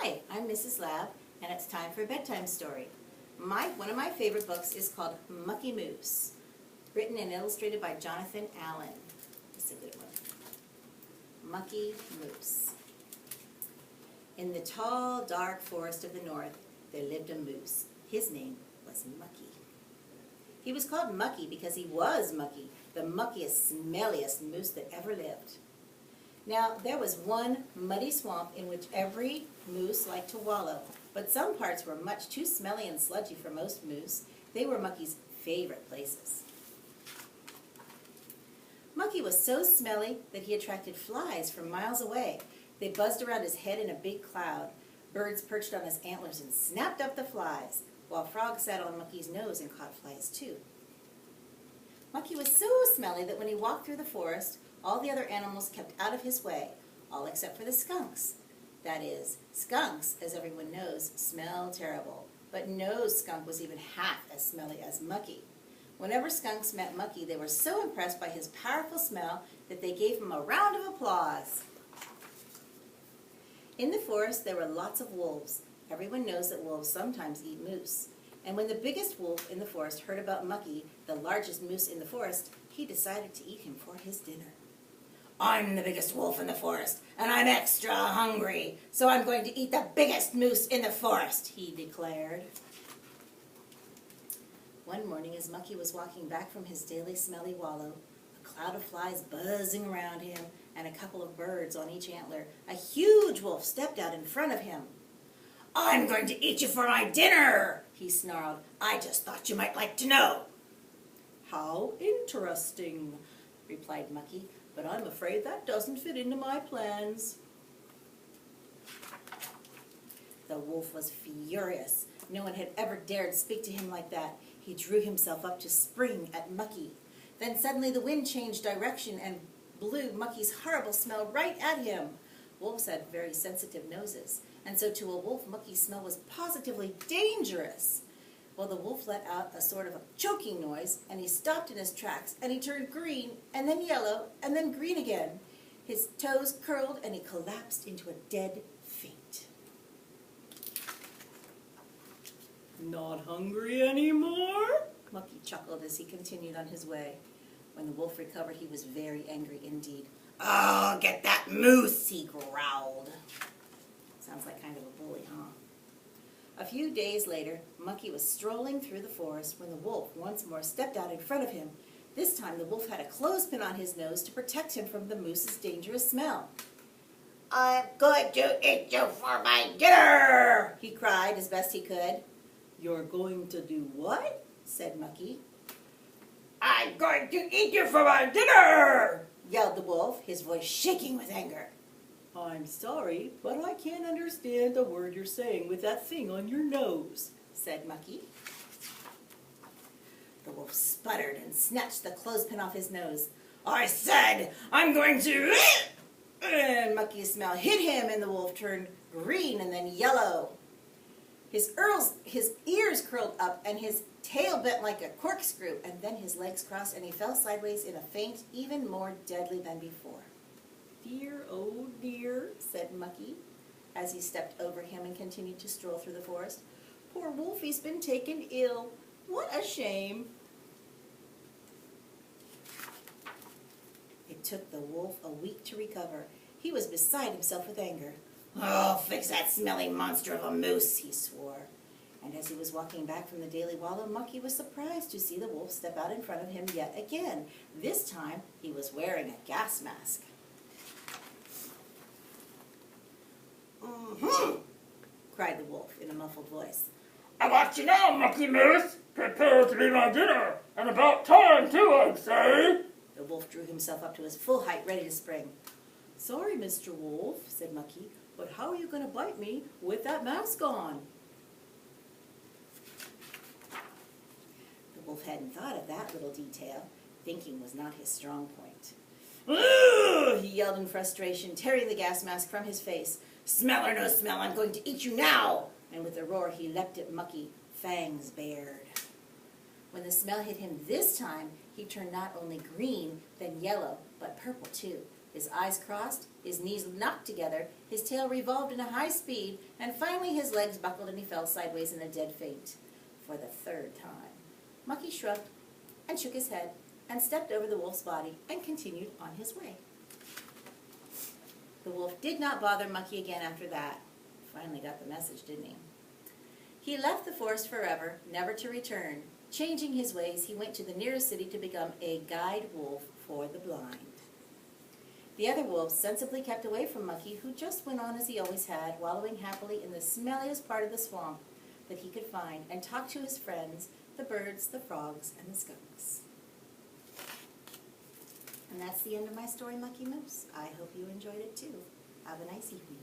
Hi, I'm Mrs. Lab, and it's time for a bedtime story. One of my favorite books is called Mucky Moose, written and illustrated by Jonathan Allen. It's a good one. Mucky Moose. In the tall, dark forest of the north, there lived a moose. His name was Mucky. He was called Mucky because he was mucky, the muckiest, smelliest moose that ever lived. Now, there was one muddy swamp in which every moose liked to wallow, but some parts were much too smelly and sludgy for most moose. They were Mucky's favorite places. Mucky was so smelly that he attracted flies from miles away. They buzzed around his head in a big cloud. Birds perched on his antlers and snapped up the flies, while frogs sat on Mucky's nose and caught flies too. Mucky was so smelly that when he walked through the forest, all the other animals kept out of his way, all except for the skunks. That is, skunks, as everyone knows, smell terrible, but no skunk was even half as smelly as Mucky. Whenever skunks met Mucky, they were so impressed by his powerful smell that they gave him a round of applause. In the forest, there were lots of wolves. Everyone knows that wolves sometimes eat moose. And when the biggest wolf in the forest heard about Mucky, the largest moose in the forest, he decided to eat him for his dinner. "I'm the biggest wolf in the forest, and I'm extra hungry, so I'm going to eat the biggest moose in the forest," he declared. One morning, as Mucky was walking back from his daily smelly wallow, a cloud of flies buzzing around him and a couple of birds on each antler, a huge wolf stepped out in front of him. "I'm going to eat you for my dinner," he snarled. "I just thought you might like to know." "How interesting," replied Mucky, "but I'm afraid that doesn't fit into my plans." The wolf was furious. No one had ever dared speak to him like that. He drew himself up to spring at Mucky. Then suddenly the wind changed direction and blew Mucky's horrible smell right at him. Wolves had very sensitive noses, and so to a wolf, Mucky's smell was positively dangerous. Well, the wolf let out a sort of a choking noise, and he stopped in his tracks, and he turned green, and then yellow, and then green again. His toes curled, and he collapsed into a dead faint. "Not hungry anymore?" Mucky chuckled as he continued on his way. When the wolf recovered, he was very angry indeed. "Oh, get that moose," he growled. Sounds like kind of a bully, huh? A few days later, Mucky was strolling through the forest when the wolf once more stepped out in front of him. This time the wolf had a clothespin on his nose to protect him from the moose's dangerous smell. "I'm going to eat you for my dinner," he cried as best he could. "You're going to do what?" said Mucky. "I'm going to eat you for my dinner," yelled the wolf, his voice shaking with anger. "I'm sorry, but I can't understand a word you're saying with that thing on your nose," said Mucky. The wolf sputtered and snatched the clothespin off his nose. "I said I'm going to..." And Mucky's smell hit him, and the wolf turned green and then yellow. His ears curled up, and his tail bent like a corkscrew, and then his legs crossed, and he fell sideways in a faint even more deadly than before. "Dear, oh dear," said Mucky, as he stepped over him and continued to stroll through the forest. "Poor Wolfie's been taken ill. What a shame." It took the wolf a week to recover. He was beside himself with anger. "Oh, fix that smelly monster of a moose," he swore. And as he was walking back from the daily wallow, Mucky was surprised to see the wolf step out in front of him yet again. This time, he was wearing a gas mask. "Mm-hmm," cried the wolf in a muffled voice. "I got you now, Mucky Moose. Prepare to be my dinner. And about time, too, I'd say." The wolf drew himself up to his full height, ready to spring. "Sorry, Mr. Wolf," said Mucky, "but how are you going to bite me with that mask on?" The wolf hadn't thought of that little detail. Thinking was not his strong point. "Ugh!" he yelled in frustration, tearing the gas mask from his face. "Smell or no smell, I'm going to eat you now!" And with a roar, he leapt at Mucky, fangs bared. When the smell hit him this time, he turned not only green, then yellow, but purple too. His eyes crossed, his knees knocked together, his tail revolved in a high speed, and finally his legs buckled and he fell sideways in a dead faint. For the third time. Mucky shrugged and shook his head and stepped over the wolf's body and continued on his way. The wolf did not bother Mucky again after that. Finally got the message, didn't he? He left the forest forever, never to return. Changing his ways, he went to the nearest city to become a guide wolf for the blind. The other wolves sensibly kept away from Mucky, who just went on as he always had, wallowing happily in the smelliest part of the swamp that he could find, and talked to his friends, the birds, the frogs, and the skunks. And that's the end of my story, Mucky Moose. I hope you enjoyed it too. Have a nice evening.